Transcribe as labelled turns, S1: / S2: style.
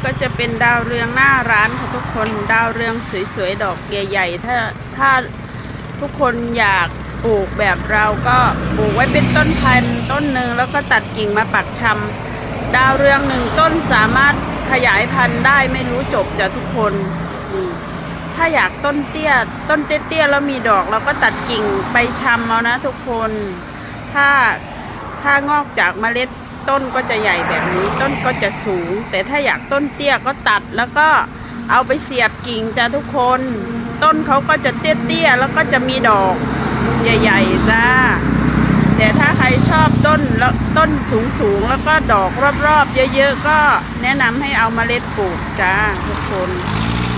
S1: ก็จะเป็นดาวเรืองหน้าร้านค่ะทุกคนดาวเรืองสวยๆดอกใหญ่ๆถ้าทุกคนอยากปลูกแบบเราก็ปลูกไว้เป็นต้นพันธุ์ต้นหนึ่งแล้วก็ตัดกิ่งมาปักชำดาวเรืองหนึ่งต้นสามารถขยายพันธุ์ได้ไม่รู้จบจ้ะทุกคนนี่ถ้าอยากต้นเตี้ยแล้วมีดอกเราก็ตัดกิ่งไปชำเอานะทุกคนถ้างอกจากเมล็ดต้นก็จะใหญ่แบบนี้ต้นก็จะสูงแต่ถ้าอยากต้นเตี้ยก็ตัดแล้วก็เอาไปเสียบกิ่งจ้ะทุกคนต้นเขาก็จะเตี้ยแล้วก็จะมีดอกใหญ่ๆจ้าแต่ถ้าใครชอบต้นแล้วต้นสูงแล้วก็ดอกรอบๆเยอะๆก็แนะนำให้เอาเมล็ดปลูกจ้าทุกคน